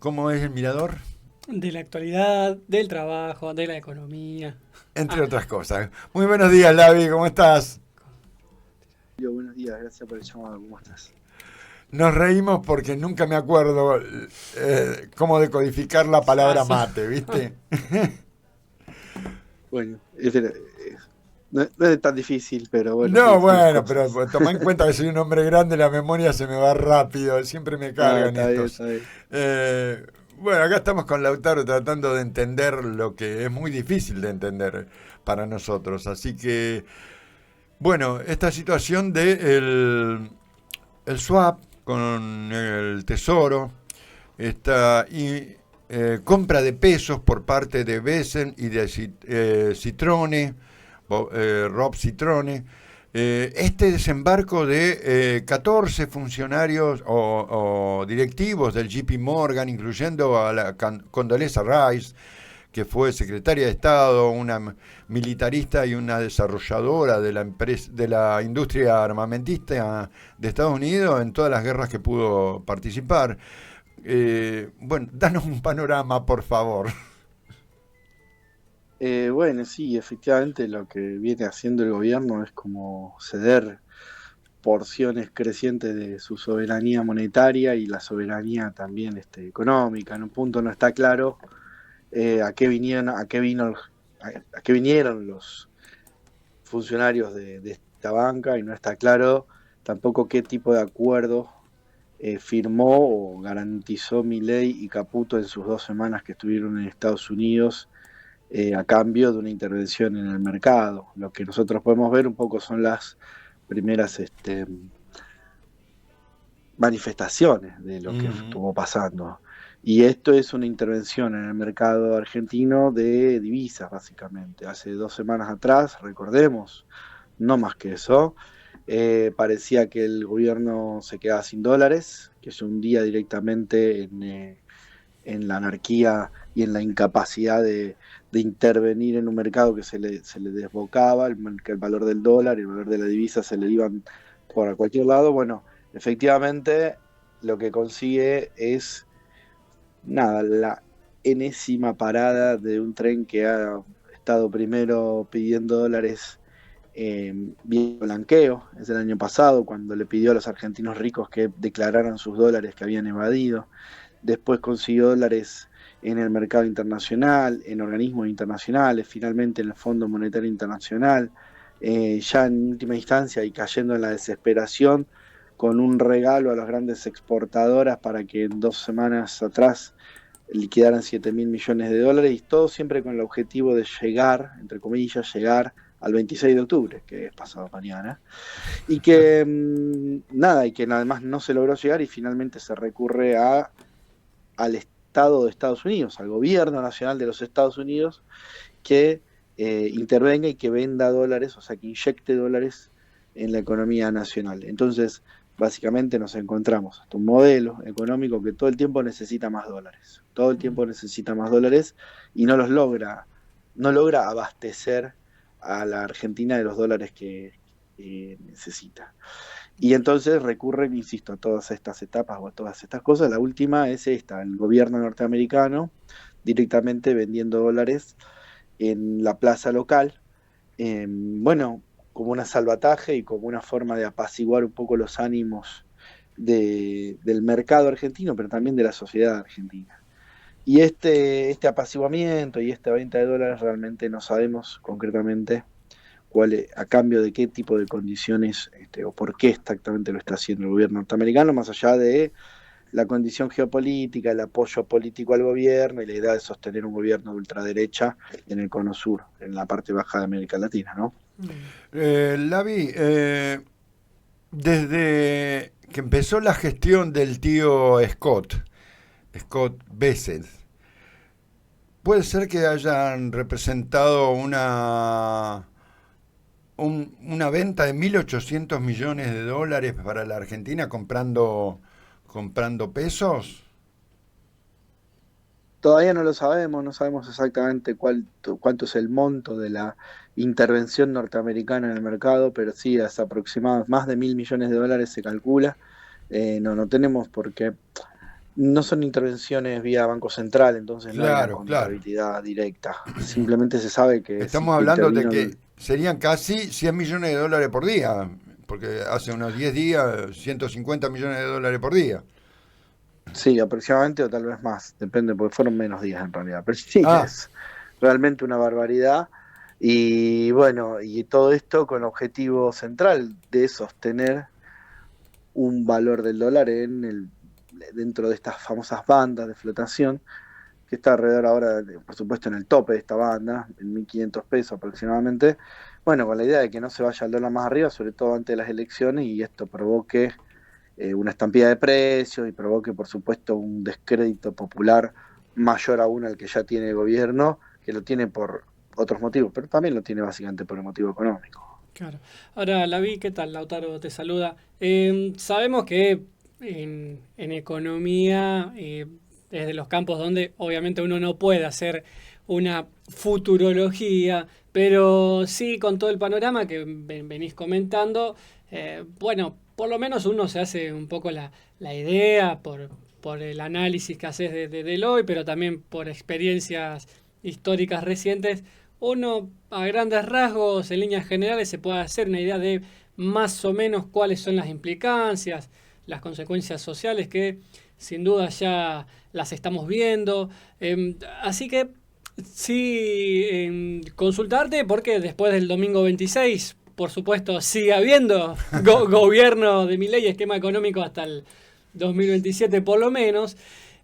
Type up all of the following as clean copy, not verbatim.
¿Cómo es el mirador? De la actualidad, del trabajo, de la economía. Entre Ah, otras cosas. Muy buenos días, Lavi, ¿cómo estás? Buenos días, gracias por el llamado, ¿cómo estás? Nos reímos porque nunca me acuerdo cómo decodificar la palabra Sazo. mate, ¿viste? Bueno, no es tan difícil, pero bueno, sí, No, decimos bueno, pero cosas. toma en cuenta que soy un hombre grande, la memoria se me va rápido, siempre me Ah, cargan está bien, estos. está bien. Bueno, acá estamos con Lautaro tratando de entender lo que es muy difícil de entender para nosotros. Así que, bueno, esta situación de el swap con el tesoro, esta compra de pesos por parte de Besen y de Citrone, Rob Citrone, este desembarco de 14 funcionarios o directivos del JP Morgan, incluyendo a la Condoleezza Rice, que fue secretaria de Estado, una militarista y una desarrolladora de la empresa, de la industria armamentista de Estados Unidos en todas las guerras que pudo participar. Bueno, danos un panorama, por favor. Bueno, sí, efectivamente lo que viene haciendo el gobierno es como ceder porciones crecientes de su soberanía monetaria y la soberanía también económica. En un punto no está claro a qué vinieron los funcionarios de esta banca y no está claro tampoco qué tipo de acuerdo firmó o garantizó Milei y Caputo en sus 2 semanas que estuvieron en Estados Unidos a cambio de una intervención en el mercado. Lo que nosotros podemos ver un poco son las primeras manifestaciones de lo que Mm, estuvo pasando. Y esto es una intervención en el mercado argentino de divisas, básicamente. Hace 2 semanas atrás, recordemos, no más que eso, parecía que el gobierno se quedaba sin dólares, que se hundía directamente en la anarquía y en la incapacidad de intervenir en un mercado que se le desbocaba, el valor del dólar y el valor de la divisa se le iban por cualquier lado. Bueno, efectivamente lo que consigue es, nada, la enésima parada de un tren que ha estado primero pidiendo dólares vía blanqueo, es el año pasado, cuando le pidió a los argentinos ricos que declararan sus dólares que habían evadido. Después consiguió dólares en el mercado internacional, en organismos internacionales, finalmente en el Fondo Monetario Internacional, ya en última instancia y cayendo en la desesperación, con un regalo a las grandes exportadoras para que en 2 semanas atrás liquidaran 7.000 millones de dólares, y todo siempre con el objetivo de llegar, entre comillas, llegar al 26 de octubre, que es pasado mañana, y que nada, y que además no se logró llegar y finalmente se recurre al Estado de Estados Unidos, al gobierno nacional de los Estados Unidos, que intervenga y que venda dólares, o sea, que inyecte dólares en la economía nacional. Entonces, básicamente nos encontramos hasta un modelo económico que todo el tiempo necesita más dólares, todo el tiempo necesita más dólares y no logra abastecer a la Argentina de los dólares que necesita. Y entonces recurren, insisto, a todas estas etapas o a todas estas cosas. La última es esta, el gobierno norteamericano directamente vendiendo dólares en la plaza local, bueno, como una salvataje y como una forma de apaciguar un poco los ánimos del mercado argentino, pero también de la sociedad argentina. Y este apaciguamiento y esta venta de dólares realmente no sabemos concretamente a cambio de qué tipo de condiciones o por qué exactamente lo está haciendo el gobierno norteamericano, más allá de la condición geopolítica, el apoyo político al gobierno y la idea de sostener un gobierno de ultraderecha en el cono sur, en la parte baja de América Latina, ¿no? Lavi, desde que empezó la gestión del tío Scott Bessent, puede ser que hayan representado una venta de 1.800 millones de dólares para la Argentina comprando pesos. Todavía no lo sabemos, no sabemos exactamente cuánto es el monto de la intervención norteamericana en el mercado, pero sí, es aproximado, más de 1.000 millones de dólares se calcula. No tenemos por qué. No son intervenciones vía Banco Central, entonces no hay una Claro, claro. contabilidad directa. Simplemente se sabe que sí Estamos que hablando de intervino. que serían casi 100 millones de dólares por día, porque hace unos 10 días 150 millones de dólares por día. Sí, aproximadamente o tal vez más, depende, porque fueron menos días en realidad. Pero sí, Ah, es realmente una barbaridad. Y bueno, y todo esto con el objetivo central de sostener un valor del dólar dentro de estas famosas bandas de flotación, que está alrededor ahora, por supuesto, en el tope de esta banda, en 1.500 pesos aproximadamente. Bueno, con la idea de que no se vaya el dólar más arriba, sobre todo antes de las elecciones, y esto provoque una estampida de precios y provoque, por supuesto, un descrédito popular mayor aún al que ya tiene el gobierno, que lo tiene por otros motivos, pero también lo tiene básicamente por el motivo económico. Claro. Ahora, Lavi, ¿qué tal? Lautaro te saluda. Sabemos que en economía es de los campos donde obviamente uno no puede hacer una futurología, pero sí con todo el panorama que venís comentando, bueno, por lo menos uno se hace un poco la idea por el análisis que haces del hoy, pero también por experiencias históricas recientes uno a grandes rasgos, en líneas generales, se puede hacer una idea de más o menos cuáles son las implicancias, las consecuencias sociales que sin duda ya las estamos viendo. Así que sí, consultarte porque después del domingo 26, por supuesto, sigue habiendo gobierno de Milei, esquema económico hasta el 2027 por lo menos.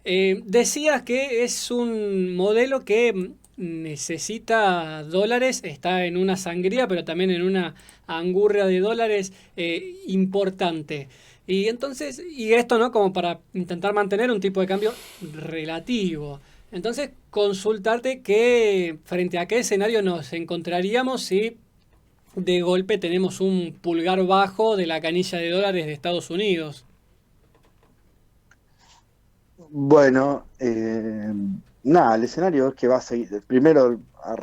Decías que es un modelo que necesita dólares, está en una sangría, pero también en una angurria de dólares importante. Y entonces, y esto, ¿no? Como para intentar mantener un tipo de cambio relativo. Entonces, consultarte que frente a qué escenario nos encontraríamos si de golpe tenemos un pulgar bajo de la canilla de dólares de Estados Unidos. Bueno, nada, el escenario es que va a seguir, primero a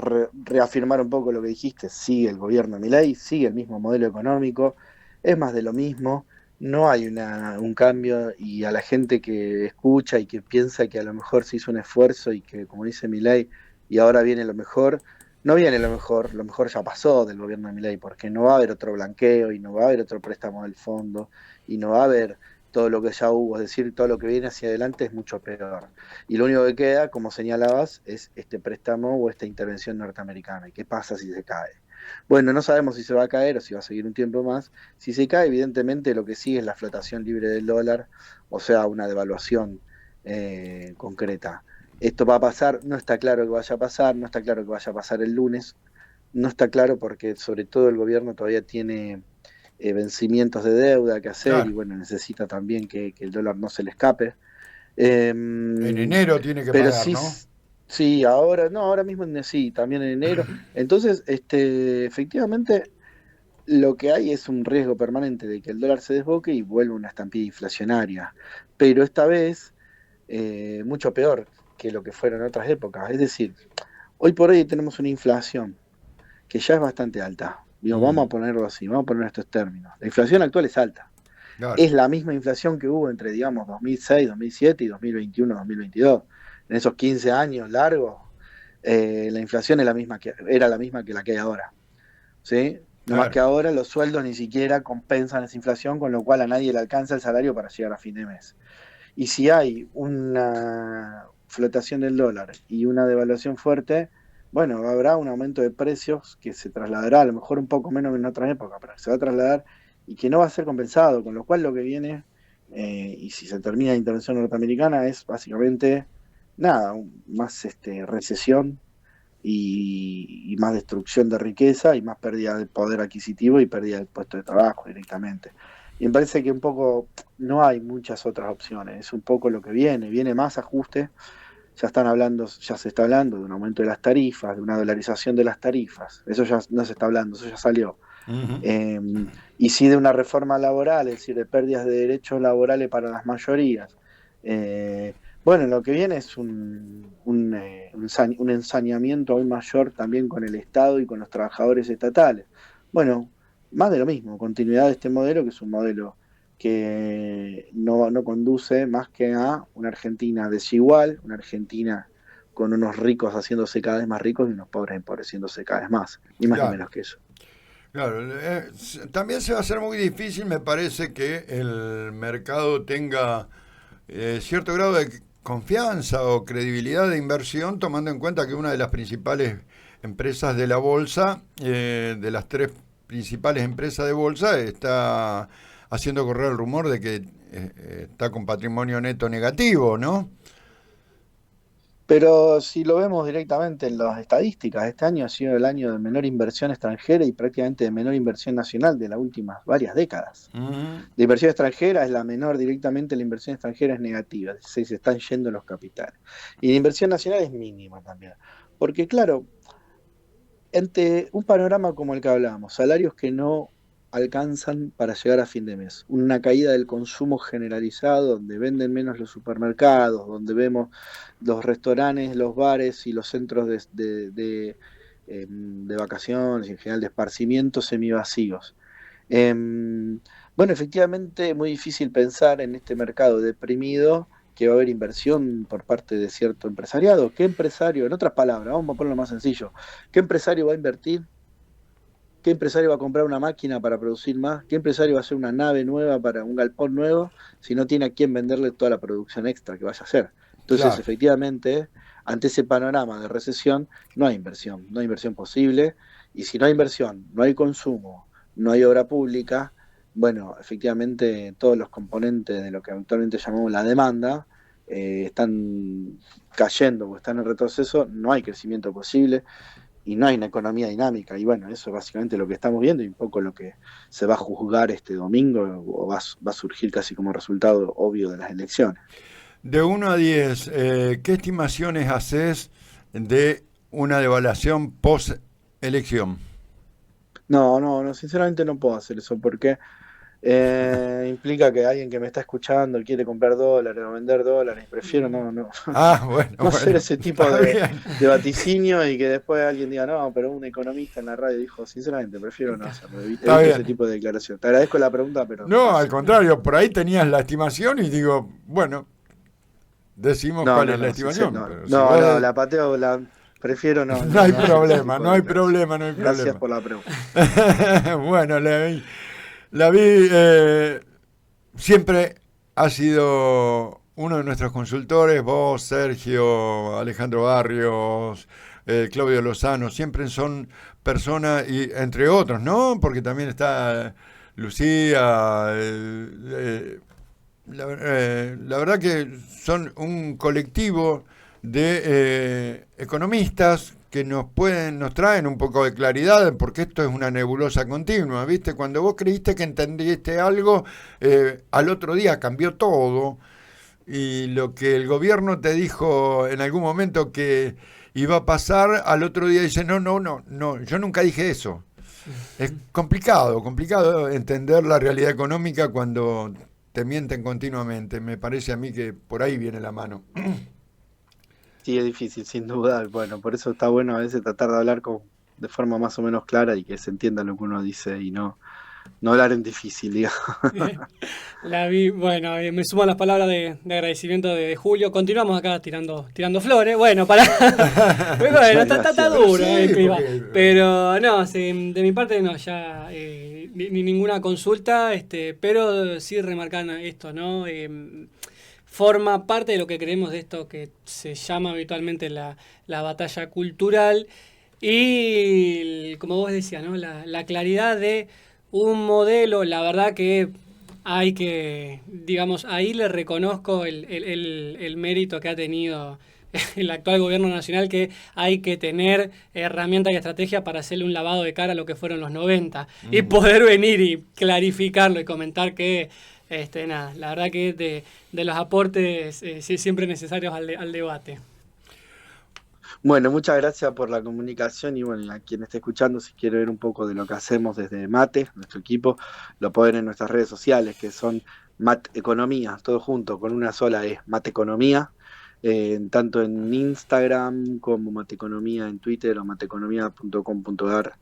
reafirmar un poco lo que dijiste, sigue el gobierno de Milei, sigue el mismo modelo económico, es más de lo mismo, no hay un cambio y a la gente que escucha y que piensa que a lo mejor se hizo un esfuerzo y que, como dice Milei, y ahora viene lo mejor, no viene lo mejor ya pasó del gobierno de Milei, porque no va a haber otro blanqueo y no va a haber otro préstamo del fondo y no va a haber todo lo que ya hubo, es decir, todo lo que viene hacia adelante es mucho peor. Y lo único que queda, como señalabas, es este préstamo o esta intervención norteamericana. ¿Y qué pasa si se cae? Bueno, no sabemos si se va a caer o si va a seguir un tiempo más. Si se cae, evidentemente lo que sigue es la flotación libre del dólar, o sea, una devaluación concreta. Esto va a pasar, no está claro que vaya a pasar, no está claro que vaya a pasar el lunes, no está claro porque sobre todo el gobierno todavía tiene vencimientos de deuda que hacer y claro. bueno, necesita también que el dólar no se le escape. Eh, En enero tiene que pero pagar, sí, ¿no? sí, ahora, no, ahora mismo sí, también en enero. Entonces, efectivamente, lo que hay es un riesgo permanente de que el dólar se desboque y vuelva una estampida inflacionaria. Pero esta vez, mucho peor que lo que fueron otras épocas. Es decir, hoy por hoy tenemos una inflación que ya es bastante alta. Digo, vamos a Mm, ponerlo así, vamos a poner estos términos. La inflación actual es alta. claro, Es la misma inflación que hubo entre, digamos, 2006, 2007 y 2021, 2022. En esos 15 años largos, la inflación es era la misma que la que hay ahora. ¿Sí? No más que claro. ahora los sueldos ni siquiera compensan esa inflación, con lo cual a nadie le alcanza el salario para llegar a fin de mes. Y si hay una flotación del dólar y una devaluación fuerte, bueno, habrá un aumento de precios que se trasladará a lo mejor un poco menos que en otras épocas, pero que se va a trasladar y que no va a ser compensado, con lo cual lo que viene, y si se termina la intervención norteamericana, es básicamente nada, más recesión y más destrucción de riqueza y más pérdida de poder adquisitivo y pérdida del puesto de trabajo directamente. Y me parece que un poco no hay muchas otras opciones, es un poco lo que viene más ajuste, ya se está hablando de un aumento de las tarifas, de una dolarización de las tarifas, eso ya no se está hablando, eso ya salió. Ujú. Eh, y sí de una reforma laboral, es decir, de pérdidas de derechos laborales para las mayorías. Bueno, lo que viene es un ensañamiento aún mayor también con el Estado y con los trabajadores estatales. Bueno, más de lo mismo, continuidad de este modelo, que es un modelo que no conduce más que a una Argentina desigual, una Argentina con unos ricos haciéndose cada vez más ricos y unos pobres empobreciéndose cada vez más, ni más ni Claro, menos que eso. claro. También se va a hacer muy difícil, me parece, que el mercado tenga cierto grado de confianza o credibilidad de inversión, tomando en cuenta que una de las principales empresas de la bolsa, de las tres principales empresas de bolsa, está haciendo correr el rumor de que está con patrimonio neto negativo, ¿no? Pero si lo vemos directamente en las estadísticas, este año ha sido el año de menor inversión extranjera y prácticamente de menor inversión nacional de las últimas varias décadas. Mm, La inversión extranjera es la menor, directamente la inversión extranjera es negativa, se están yendo los capitales. Y la inversión nacional es mínima también. Porque claro, ante un panorama como el que hablábamos, salarios que no alcanzan para llegar a fin de mes, una caída del consumo generalizado, donde venden menos los supermercados, donde vemos los restaurantes, los bares y los centros de vacaciones y en general de esparcimiento semivacíos. Bueno, efectivamente, es muy difícil pensar en este mercado deprimido que va a haber inversión por parte de cierto empresariado. ¿Qué empresario, en otras palabras, vamos a ponerlo más sencillo, qué empresario va a invertir? ¿Qué empresario va a comprar una máquina para producir más? ¿Qué empresario va a hacer una nave nueva para un galpón nuevo si no tiene a quién venderle toda la producción extra que vaya a hacer? Entonces, claro. efectivamente, ante ese panorama de recesión, no hay inversión posible, y si no hay inversión, no hay consumo, no hay obra pública, bueno, efectivamente todos los componentes de lo que actualmente llamamos la demanda están cayendo o están en retroceso, no hay crecimiento posible y no hay una economía dinámica. Y bueno, eso es básicamente lo que estamos viendo y un poco lo que se va a juzgar este domingo o va a surgir casi como resultado obvio de las elecciones. De 1 a 10, ¿qué estimaciones haces de una devaluación post-elección? No, sinceramente no puedo hacer eso porque implica que alguien que me está escuchando quiere comprar dólares o vender dólares. Prefiero Ah, bueno, no hacer bueno, ese tipo está bien. de vaticinio y que después alguien diga, no, pero un economista en la radio dijo, sinceramente, prefiero no hacerlo. Está Evito ese bien. tipo de declaración. Te agradezco la pregunta, pero No, al paso. contrario, por ahí tenías la estimación y digo, bueno, decimos cuál es la estimación, pero si vos No, la pateo, prefiero no hay no hacer ese problema, tipo no de hay declaración. problema, no hay Gracias problema. por la pregunta. Bueno, la vi, siempre ha sido uno de nuestros consultores, vos, Sergio, Alejandro Barrios, Claudio Lozano, siempre son personas, y entre otros, ¿no? Porque también está Lucía, la verdad que son un colectivo de economistas que nos traen un poco de claridad, porque esto es una nebulosa continua, ¿viste? Cuando vos creíste que entendiste algo, al otro día cambió todo, y lo que el gobierno te dijo en algún momento que iba a pasar, al otro día dice, no, yo nunca dije eso. Es complicado entender la realidad económica cuando te mienten continuamente. Me parece a mí que por ahí viene la mano. Sí, es difícil, sin duda. Bueno, por eso está bueno a veces tratar de hablar de forma más o menos clara y que se entienda lo que uno dice y no hablar en difícil, digamos. La vi, bueno, me sumo a las palabras de agradecimiento de Julio. Continuamos acá tirando flores. Bueno, para. Bueno, Muchas está gracias. Pero duro sí, el clima. porque... Pero no, sí, de mi parte no, ya ni ninguna consulta, pero sí remarcar esto, ¿no? Forma parte de lo que creemos de esto que se llama habitualmente la batalla cultural y, como vos decías, ¿no? La claridad de un modelo, la verdad que hay que, digamos, ahí le reconozco el mérito que ha tenido el actual gobierno nacional, que hay que tener herramientas y estrategias para hacerle un lavado de cara a lo que fueron los 90 y poder venir y clarificarlo y comentar que, nada, la verdad que de los aportes sí, siempre necesarios al debate. Bueno, muchas gracias por la comunicación y bueno, a quien esté escuchando, si quiere ver un poco de lo que hacemos desde Mate, nuestro equipo, lo pueden ver en nuestras redes sociales, que son Mate Economía, todo junto, con una sola es Mate Economía, tanto en Instagram como Mate Economía en Twitter o mateeconomía.com.ar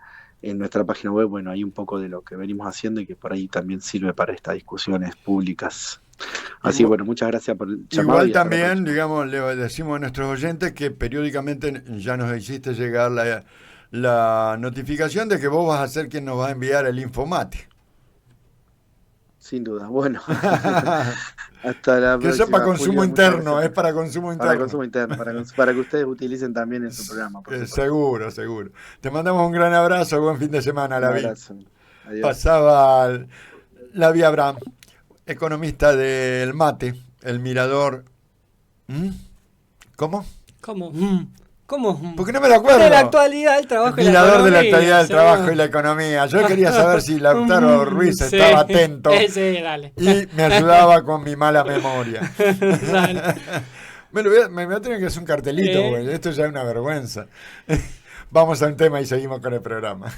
en nuestra página web, bueno, hay un poco de lo que venimos haciendo y que por ahí también sirve para estas discusiones públicas. Así, Igual, bueno, muchas gracias por el llamado. igual Y hasta la también, próxima. digamos, le decimos a nuestros oyentes que periódicamente ya nos hiciste llegar la notificación de que vos vas a ser quien nos va a enviar el infomate. Sin duda. Bueno, hasta la Que eso es para próxima, consumo Julio. Muchas interno, gracias. es para consumo Para interno. consumo interno, para que ustedes utilicen también en su programa, por supuesto. Seguro, seguro. Te mandamos un gran abrazo, buen fin de semana, Un Lavi. abrazo. Adiós. Pasaba Lavi Abraham, economista del mate, el mirador. ¿Mm? ¿Cómo? ¿Cómo? ¿Cómo? Porque no me lo acuerdo. De la actualidad, el trabajo El y la mirador de la economía, actualidad del sí. trabajo y la economía. Yo quería saber si Lautaro Ruiz Sí. estaba atento Sí, dale. y me ayudaba con mi mala memoria. Dale. Me voy a tener que hacer un cartelito, güey. Esto ya es una vergüenza. Vamos a un tema y seguimos con el programa.